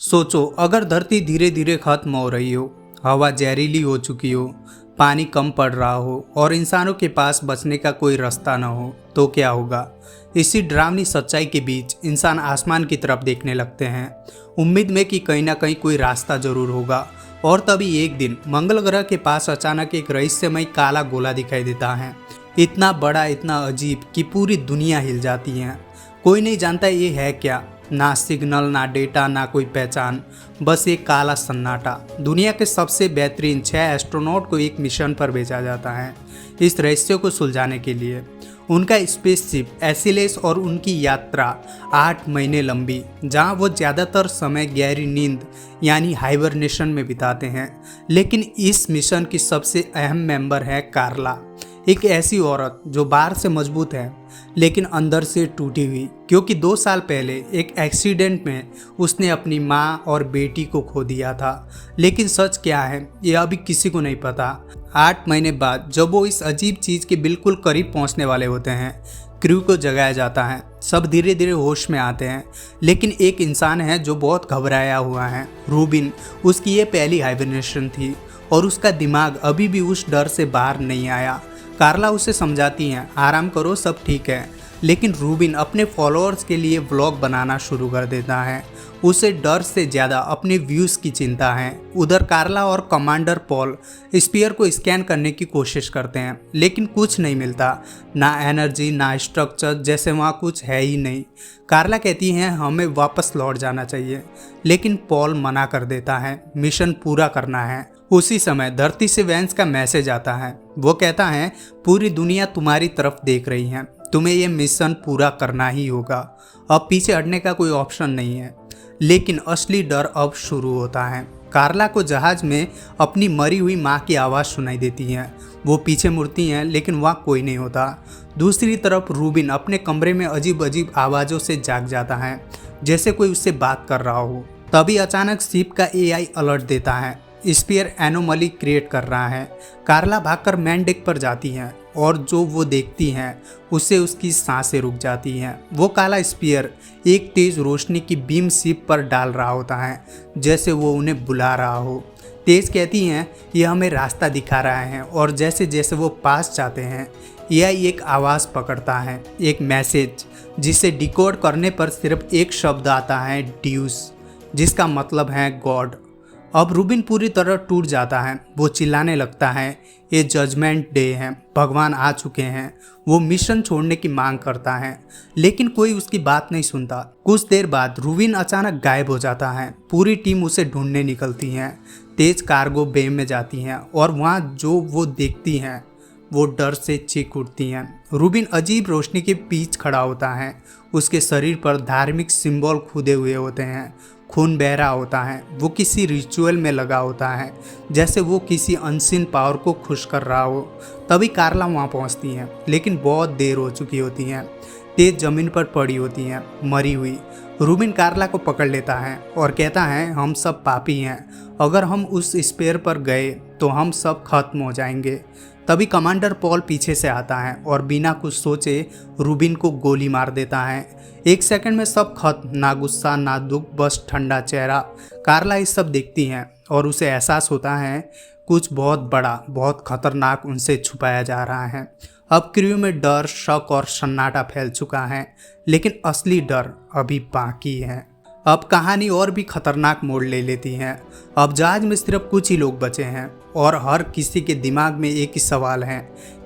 सोचो अगर धरती धीरे धीरे खत्म हो रही हो, हवा जहरीली हो चुकी हो, पानी कम पड़ रहा हो और इंसानों के पास बचने का कोई रास्ता न हो तो क्या होगा। इसी डरावनी सच्चाई के बीच इंसान आसमान की तरफ देखने लगते हैं, उम्मीद में कि कहीं ना कहीं कोई रास्ता जरूर होगा। और तभी एक दिन मंगल ग्रह के पास अचानक एक रहस्यमय काला गोला दिखाई देता है। इतना बड़ा, इतना अजीब कि पूरी दुनिया हिल जाती है। कोई नहीं जानता ये है क्या, ना सिग्नल, ना डेटा, ना कोई पहचान, बस एक काला सन्नाटा। दुनिया के सबसे बेहतरीन 6 एस्ट्रोनॉट को एक मिशन पर भेजा जाता है इस रहस्य को सुलझाने के लिए। उनका स्पेसशिप एसिलेस और उनकी यात्रा 8 महीने लंबी, जहां वो ज़्यादातर समय गहरी नींद यानी हाइबरनेशन में बिताते हैं। लेकिन इस मिशन की सबसे अहम मेंबर है कार्ला, एक ऐसी औरत जो बाहर से मजबूत है लेकिन अंदर से टूटी हुई, क्योंकि 2 साल पहले एक एक्सीडेंट में उसने अपनी माँ और बेटी को खो दिया था। लेकिन सच क्या है ये अभी किसी को नहीं पता। 8 महीने बाद जब वो इस अजीब चीज़ के बिल्कुल करीब पहुँचने वाले होते हैं, क्रू को जगाया जाता है। सब धीरे धीरे होश में आते हैं, लेकिन एक इंसान है जो बहुत घबराया हुआ है, रूबिन। उसकी ये पहली हाइबरनेशन थी और उसका दिमाग अभी भी उस डर से बाहर नहीं आया। कार्ला उसे समझाती हैं, आराम करो, सब ठीक है। लेकिन रूबिन अपने फॉलोअर्स के लिए व्लॉग बनाना शुरू कर देता है। उसे डर से ज़्यादा अपने व्यूज़ की चिंता है। उधर कार्ला और कमांडर पॉल स्पीयर को स्कैन करने की कोशिश करते हैं, लेकिन कुछ नहीं मिलता, ना एनर्जी, ना स्ट्रक्चर, जैसे वहाँ कुछ है ही नहीं। कार्ला कहती हैं हमें वापस लौट जाना चाहिए, लेकिन पॉल मना कर देता है, मिशन पूरा करना है। उसी समय धरती से वैंस का मैसेज आता है। वो कहता है पूरी दुनिया तुम्हारी तरफ देख रही है, तुम्हें ये मिशन पूरा करना ही होगा, अब पीछे हटने का कोई ऑप्शन नहीं है। लेकिन असली डर अब शुरू होता है। कार्ला को जहाज में अपनी मरी हुई माँ की आवाज़ सुनाई देती है। वो पीछे मुड़ती हैं, लेकिन वहाँ कोई नहीं होता। दूसरी तरफ रूबिन अपने कमरे में अजीब अजीब आवाज़ों से जाग जाता है, जैसे कोई उससे बात कर रहा हो। तभी अचानक शिप का एआई अलर्ट देता है, स्पीयर एनोमली क्रिएट कर रहा है। कार्ला भागकर मैन डेक पर जाती हैं और जो वो देखती हैं उससे उसकी सांसें रुक जाती हैं। वो काला स्पीयर एक तेज रोशनी की बीम शिप पर डाल रहा होता है, जैसे वो उन्हें बुला रहा हो। तेज कहती हैं ये हमें रास्ता दिखा रहा है, और जैसे जैसे वो पास जाते हैं एआई एक आवाज़ पकड़ता है, एक मैसेज, जिसे डिकोड करने पर सिर्फ एक शब्द आता है, ड्यूस, जिसका मतलब है गॉड। अब रूबिन पूरी तरह टूट जाता है। वो चिल्लाने लगता है ये जजमेंट डे है, भगवान आ चुके हैं। वो मिशन छोड़ने की मांग करता है, लेकिन कोई उसकी बात नहीं सुनता। कुछ देर बाद रूबिन अचानक गायब हो जाता है। पूरी टीम उसे ढूंढने निकलती है, तेज कार्गो बे में जाती हैं, और वहाँ जो वो देखती हैं वो डर से चीख उठती हैं। रूबिन अजीब रोशनी के बीच खड़ा होता है। उसके शरीर पर धार्मिक सिंबल खुदे हुए होते हैं, खून बह रहा होता है। वो किसी रिचुअल में लगा होता है, जैसे वो किसी अनसीन पावर को खुश कर रहा हो। तभी कार्ला वहाँ पहुँचती हैं, लेकिन बहुत देर हो चुकी होती हैं। तेज जमीन पर पड़ी होती हैं, मरी हुई। रूबिन कार्ला को पकड़ लेता है और कहता है हम सब पापी हैं, अगर हम उस स्पेयर पर गए तो हम सब खत्म हो जाएंगे। तभी कमांडर पॉल पीछे से आता है और बिना कुछ सोचे रूबिन को गोली मार देता है। 1 सेकंड में सब खत्म, ना गुस्सा ना दुख, बस ठंडा चेहरा। कार्ला ये सब देखती हैं और उसे एहसास होता है कुछ बहुत बड़ा, बहुत खतरनाक उनसे छुपाया जा रहा है। अब क्रू में डर, शक और सन्नाटा फैल चुका है, लेकिन असली डर अभी बाकी है। अब कहानी और भी खतरनाक मोड़ ले लेती है। अब जहाज में सिर्फ कुछ ही लोग बचे हैं और हर किसी के दिमाग में एक ही सवाल है,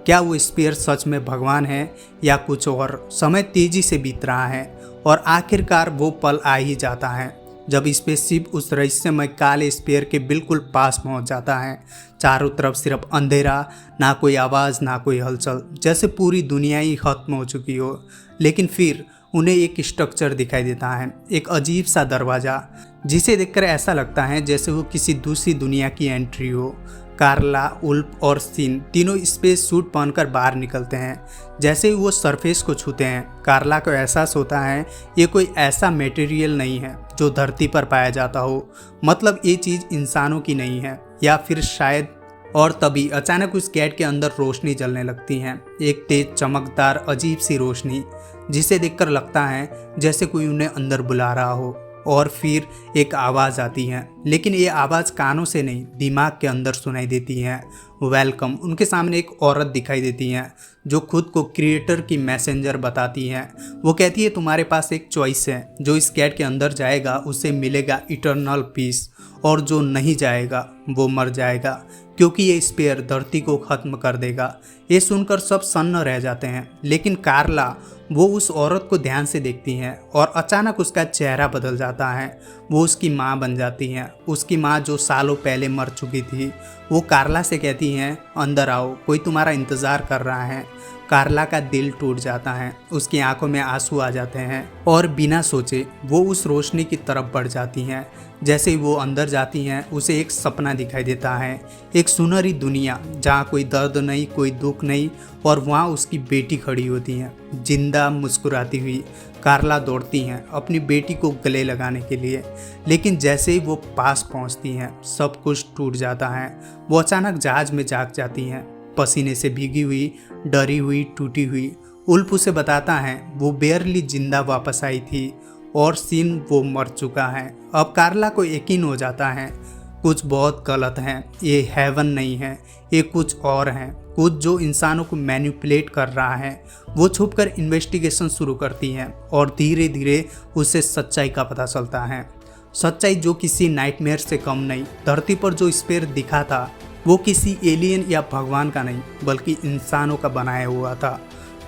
क्या वो स्पीयर सच में भगवान है या कुछ और। समय तेजी से बीत रहा है और आखिरकार वो पल आ ही जाता है जब स्पेसशिप उस रहस्यमय काले स्पीयर के बिल्कुल पास पहुंच जाता है। चारों तरफ सिर्फ अंधेरा, ना कोई आवाज़, ना कोई हलचल, जैसे पूरी दुनिया ही खत्म हो चुकी हो। लेकिन फिर उन्हें एक स्ट्रक्चर दिखाई देता है, एक अजीब सा दरवाज़ा, जिसे देखकर ऐसा लगता है जैसे वो किसी दूसरी दुनिया की एंट्री हो। कार्ला, उल्फ और सीन तीनों स्पेस सूट पहनकर बाहर निकलते हैं। जैसे ही वो सरफेस को छूते हैं, कार्ला को एहसास होता है ये कोई ऐसा मटेरियल नहीं है जो धरती पर पाया जाता हो, मतलब ये चीज़ इंसानों की नहीं है, या फिर शायद। और तभी अचानक उस गेट के अंदर रोशनी जलने लगती है, एक तेज चमकदार अजीब सी रोशनी, जिसे देखकर लगता है जैसे कोई उन्हें अंदर बुला रहा हो। और फिर एक आवाज़ आती है, लेकिन ये आवाज़ कानों से नहीं दिमाग के अंदर सुनाई देती है। वेलकम। उनके सामने एक औरत दिखाई देती है जो खुद को क्रिएटर की मैसेंजर बताती है। वो कहती है तुम्हारे पास एक चॉइस है, जो इस गेट के अंदर जाएगा उसे मिलेगा इटर्नल पीस, और जो नहीं जाएगा वो मर जाएगा, क्योंकि ये स्पेयर धरती को ख़त्म कर देगा। ये सुनकर सब सन्न रह जाते हैं, लेकिन कार्ला वो उस औरत को ध्यान से देखती हैं और अचानक उसका चेहरा बदल जाता है। वो उसकी माँ बन जाती हैं, उसकी माँ जो सालों पहले मर चुकी थी। वो कार्ला से कहती हैं अंदर आओ, कोई तुम्हारा इंतज़ार कर रहा है। कार्ला का दिल टूट जाता है, उसकी आंखों में आंसू आ जाते हैं और बिना सोचे वो उस रोशनी की तरफ बढ़ जाती हैं। जैसे ही वो अंदर जाती हैं उसे एक सपना दिखाई देता है, एक सुनहरी दुनिया जहाँ कोई दर्द नहीं, कोई दुख नहीं, और वहाँ उसकी बेटी खड़ी होती है जिंदा मुस्कुराती हुई। कार्ला दौड़ती हैं अपनी बेटी को गले लगाने के लिए, लेकिन जैसे ही वो पास पहुँचती हैं सब कुछ टूट जाता है। वो अचानक जहाज में जाग जाती हैं, पसीने से भीगी हुई, डरी हुई, टूटी हुई। उल्फ उसे बताता है वो बेयरली जिंदा वापस आई थी और सीन वो मर चुका है। अब कार्ला को यकीन हो जाता है कुछ बहुत गलत है, ये हेवन नहीं है, ये कुछ और है, कुछ जो इंसानों को मैनिपुलेट कर रहा है। वो छुपकर इन्वेस्टिगेशन शुरू करती है और धीरे धीरे उसे सच्चाई का पता चलता है। सच्चाई जो किसी नाइटमेयर से कम नहीं। धरती पर जो स्पेयर दिखा था वो किसी एलियन या भगवान का नहीं, बल्कि इंसानों का बनाया हुआ था।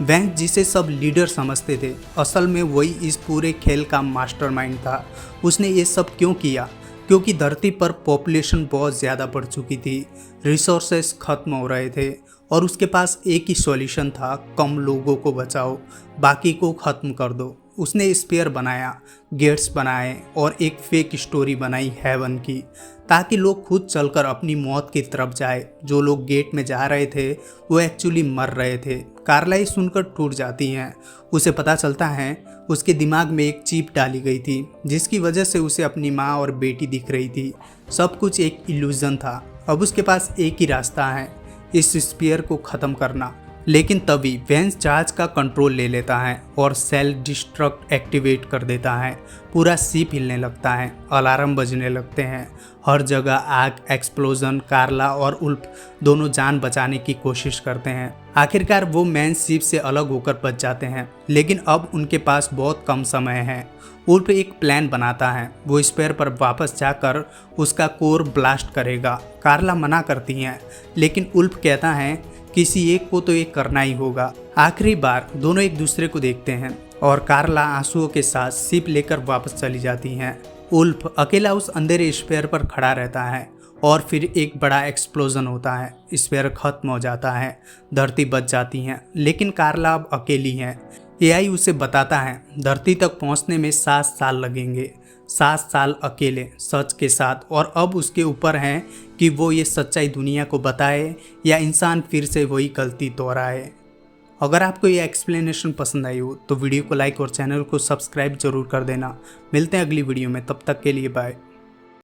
वैंग जिसे सब लीडर समझते थे, असल में वही इस पूरे खेल का मास्टरमाइंड था। उसने ये सब क्यों किया? क्योंकि धरती पर पॉपुलेशन बहुत ज़्यादा बढ़ चुकी थी, रिसोर्सेस खत्म हो रहे थे और उसके पास एक ही सॉल्यूशन था, कम लोगों को बचाओ, बाकी को ख़त्म कर दो। उसने स्पेयर बनाया, गेट्स बनाए और एक फेक स्टोरी बनाई हेवन की, ताकि लोग खुद चलकर अपनी मौत की तरफ जाए। जो लोग गेट में जा रहे थे वो एक्चुअली मर रहे थे। कार्ला ये सुनकर टूट जाती हैं। उसे पता चलता है उसके दिमाग में एक चिप डाली गई थी, जिसकी वजह से उसे अपनी माँ और बेटी दिख रही थी। सब कुछ एक इल्यूजन था। अब उसके पास एक ही रास्ता है, इस स्पीयर को ख़त्म करना। लेकिन तभी वेंस जहाज का कंट्रोल ले लेता है और सेल्फ डिस्ट्रक्ट एक्टिवेट कर देता है। पूरा शिप हिलने लगता है, अलार्म बजने लगते हैं, हर जगह आग, एक्सप्लोजन। कार्ला और उल्फ दोनों जान बचाने की कोशिश करते हैं। आखिरकार वो मेन शिप से अलग होकर बच जाते हैं, लेकिन अब उनके पास बहुत कम समय है। उल्फ एक प्लान बनाता है, वो स्पेयर पर वापस जाकर उसका कोर ब्लास्ट करेगा। कार्ला मना करती हैं, लेकिन उल्फ कहता है किसी एक को तो ये करना ही होगा। आखिरी बार दोनों एक दूसरे को देखते हैं और कार्ला आंसुओं के साथ शिप लेकर वापस चली जाती हैं। उल्फ अकेला उस अंधेरे स्पेयर पर खड़ा रहता है और फिर एक बड़ा एक्सप्लोजन होता है। स्पेयर खत्म हो जाता है, धरती बच जाती है, लेकिन कार्ला अब अकेली है। एआई उसे बताता है धरती तक पहुंचने में 7 साल लगेंगे, 7 साल अकेले सच के साथ। और अब उसके ऊपर है कि वो ये सच्चाई दुनिया को बताए या इंसान फिर से वही गलती दोहराए। अगर आपको ये एक्सप्लेनेशन पसंद आई हो तो वीडियो को लाइक और चैनल को सब्सक्राइब जरूर कर देना। मिलते हैं अगली वीडियो में, तब तक के लिए बाय।